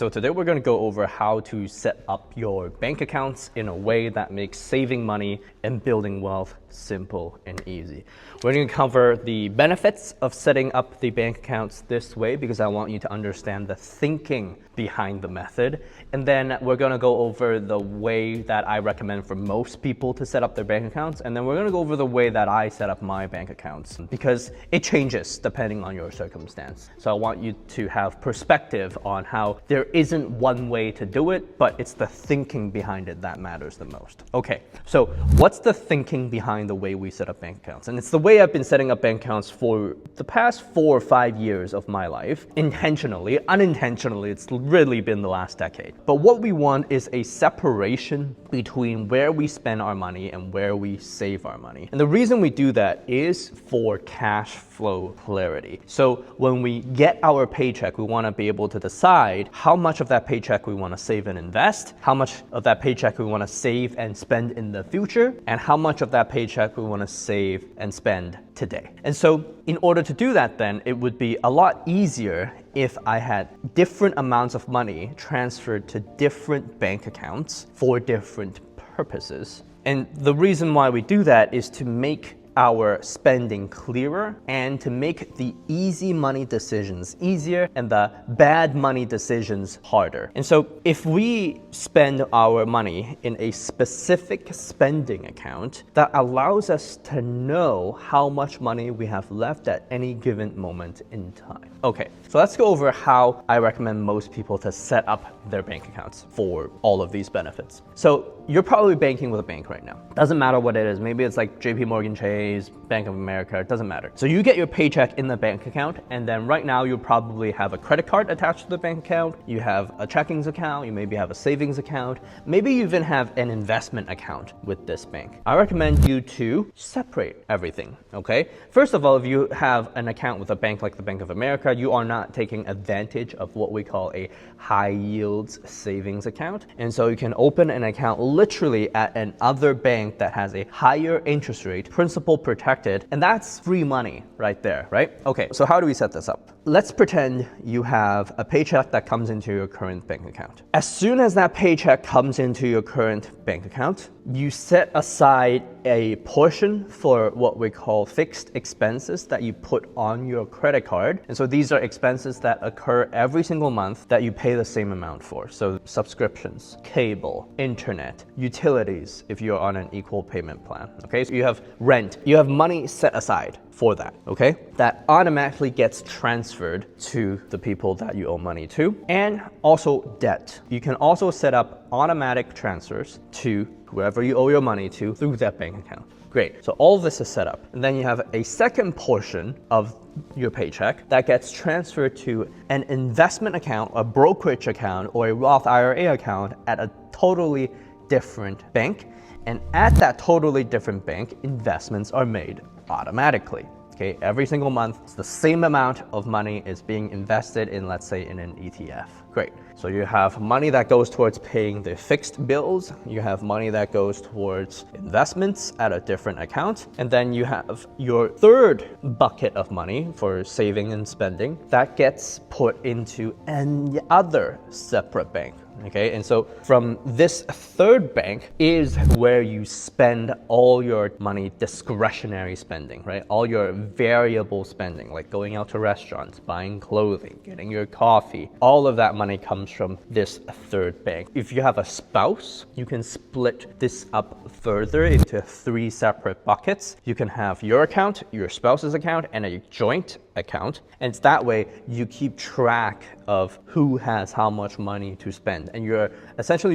So today we're going to go over how to set up your bank accounts in a way that makes saving money and building wealth simple and easy. We're going to cover the benefits of setting up the bank accounts this way because I want you to understand the thinking behind the method. And then we're going to go over the way that I recommend for most people to set up their bank accounts. And then we're going to go over the way that I set up my bank accounts because it changes depending on your circumstance. So I want you to have perspective on how there isn't one way to do it, but it's the thinking behind it that matters the most. Okay, so what's the thinking behind the way we set up bank accounts? And it's the way I've been setting up bank accounts for the past 4 or 5 years of my life. Intentionally, unintentionally, it's really been the last decade. But what we want is a separation between where we spend our money and where we save our money. And the reason we do that is for cash flow clarity. So when we get our paycheck, we want to be able to decide how much of that paycheck we want to save and invest, how much of that paycheck we want to save and spend in the future, and how much of that paycheck we want to save and spend today. And so in order to do that, then it would be a lot easier if I had different amounts of money transferred to different bank accounts for different purposes. And the reason why we do that is to make our spending clearer and to make the easy money decisions easier and the bad money decisions harder. And so if we spend our money in a specific spending account, that allows us to know how much money we have left at any given moment in time. Okay, so let's go over how I recommend most people to set up their bank accounts for all of these benefits. So you're probably banking with a bank right now. Doesn't matter what it is. Maybe it's like JP Morgan Chase, Bank of America, it doesn't matter. So you get your paycheck in the bank account, and then right now you probably have a credit card attached to the bank account, you have a checkings account, you maybe have a savings account, maybe you even have an investment account with this bank. I recommend you to separate everything, okay? First of all, if you have an account with a bank like the Bank of America, you are not taking advantage of what we call a high yields savings account. And so you can open an account literally at another bank that has a higher interest rate, principal protected, and that's free money right there, right? Okay, so how do we set this up? Let's pretend you have a paycheck that comes into your current bank account. As soon as that paycheck comes into your current bank account, you set aside a portion for what we call fixed expenses that you put on your credit card. And so these are expenses that occur every single month that you pay the same amount for. So subscriptions, cable, internet, utilities, if you're on an equal payment plan. Okay, so you have rent, you have money set aside for that, okay? That automatically gets transferred to the people that you owe money to. And also debt. You can also set up automatic transfers to whoever you owe your money to through that bank account. Great, so all of this is set up. And then you have a second portion of your paycheck that gets transferred to an investment account, a brokerage account, or a Roth IRA account at a totally different bank. And at that totally different bank, investments are made automatically. Okay, every single month, it's the same amount of money is being invested in, let's say, in an ETF. Great. So you have money that goes towards paying the fixed bills. You have money that goes towards investments at a different account. And then you have your third bucket of money for saving and spending that gets put into another separate bank. Okay, and so from this third bank is where you spend all your money, discretionary spending, right? All your variable spending, like going out to restaurants, buying clothing, getting your coffee. All of that money comes from this third bank. If you have a spouse, you can split this up further into 3 separate buckets. You can have your account, your spouse's account, and a joint account. And it's that way you keep track of who has how much money to spend. And you're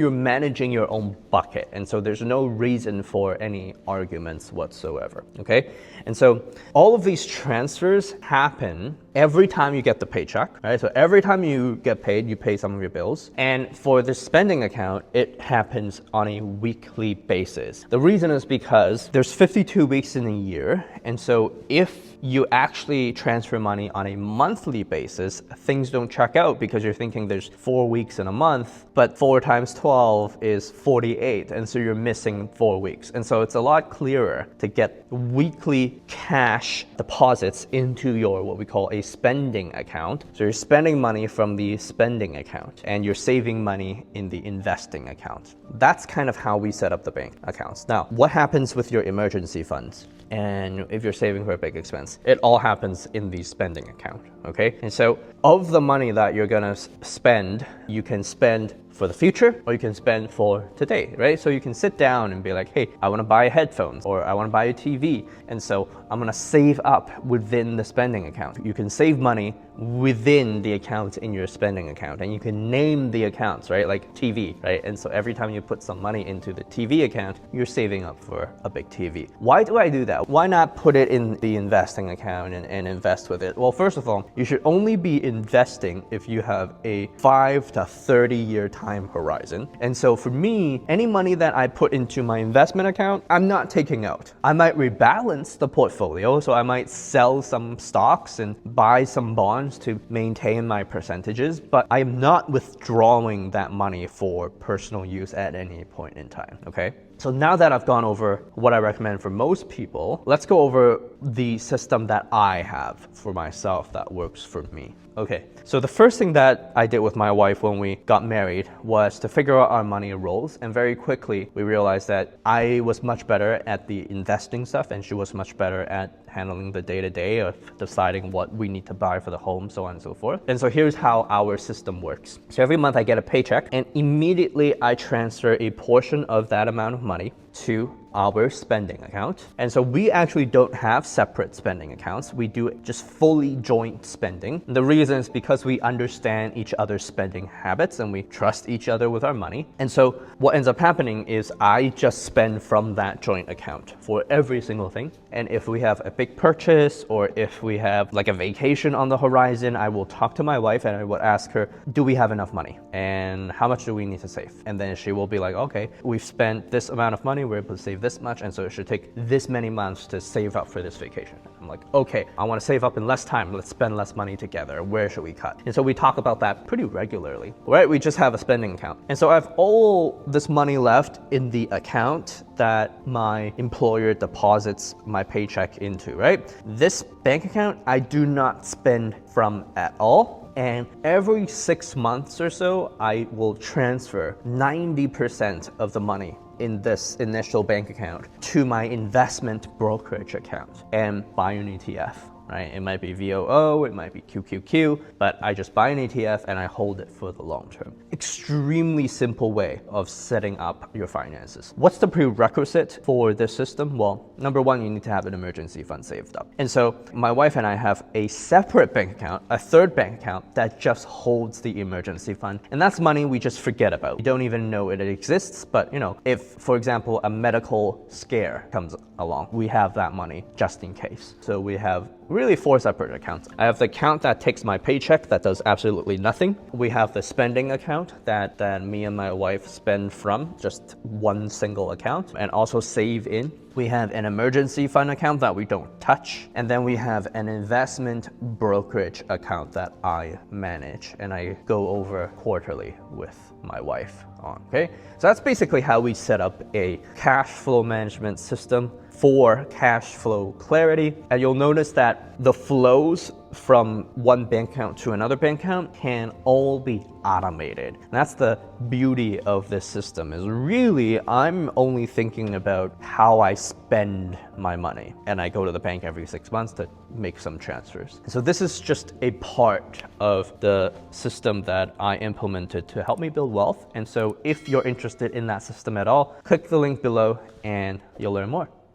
managing your own bucket. And so there's no reason for any arguments whatsoever. Okay. And so all of these transfers happen every time you get the paycheck, right? So every time you get paid, you pay some of your bills. And for the spending account, it happens on a weekly basis. The reason is because there's 52 weeks in a year. And so if you actually transfer money on a monthly basis, things don't check out because you're thinking there's 4 weeks in a month, but 4 times 12 is 48. And so you're missing 4 weeks. And so it's a lot clearer to get weekly cash deposits into your what we call a spending account. So you're spending money from the spending account and you're saving money in the investing account. That's kind of how we set up the bank accounts. Now, what happens with your emergency funds? And if you're saving for a big expense, it all happens in the spending account, okay? And so of the money that you're gonna spend, you can spend for the future or you can spend for today, right? So you can sit down and be like, hey, I wanna buy headphones or I wanna buy a TV. And so I'm gonna save up within the spending account. You can save money within the account in your spending account and you can name the accounts, right? Like TV, right? And so every time you put some money into the TV account, you're saving up for a big TV. Why do I do that? Why not put it in the investing account and invest with it? Well, first of all, you should only be investing if you have a 5 to 30 year time horizon. And so for me, any money that I put into my investment account, I'm not taking out. I might rebalance the portfolio. So I might sell some stocks and buy some bonds to maintain my percentages, but I'm not withdrawing that money for personal use at any point in time, okay? So now that I've gone over what I recommend for most people, let's go over the system that I have for myself that works for me. Okay, so the first thing that I did with my wife when we got married was to figure out our money roles, and very quickly we realized that I was much better at the investing stuff and she was much better at handling the day-to-day of deciding what we need to buy for the home, so on and so forth. And so here's how our system works. So every month I get a paycheck and immediately I transfer a portion of that amount of money to our spending account. And so we actually don't have separate spending accounts. We do just fully joint spending. The reason is because we understand each other's spending habits and we trust each other with our money. And so what ends up happening is I just spend from that joint account for every single thing. And if we have a big purchase or if we have like a vacation on the horizon, I will talk to my wife and I will ask her, do we have enough money? And how much do we need to save? And then she will be like, okay, we've spent this amount of money, we're able to save this much, and so it should take this many months to save up for this vacation. I'm like, okay, I want to save up in less time, let's spend less money together, where should we cut? And so we talk about that pretty regularly, right? We just have a spending account. And so I have all this money left in the account that my employer deposits my paycheck into, right? This bank account, I do not spend from at all. And every 6 months or so, I will transfer 90% of the money in this initial bank account to my investment brokerage account and buy an ETF. Right? It might be VOO, it might be QQQ, but I just buy an ETF and I hold it for the long term. Extremely simple way of setting up your finances. What's the prerequisite for this system? Well, number one, you need to have an emergency fund saved up. And so my wife and I have a separate bank account, a third bank account that just holds the emergency fund. And that's money we just forget about. We don't even know it exists, but if, for example, a medical scare comes along, we have that money just in case. So we have really 4 separate accounts. I have the account that takes my paycheck that does absolutely nothing. We have the spending account that me and my wife spend from, just one single account, and also save in. We have an emergency fund account that we don't touch. And then we have an investment brokerage account that I manage and I go over quarterly with my wife on, okay? So that's basically how we set up a cash flow management system for cash flow clarity. And you'll notice that the flows from one bank account to another bank account can all be automated. And that's the beauty of this system, is really I'm only thinking about how I spend my money. And I go to the bank every 6 months to make some transfers. So this is just a part of the system that I implemented to help me build wealth. And so if you're interested in that system at all, click the link below and you'll learn more.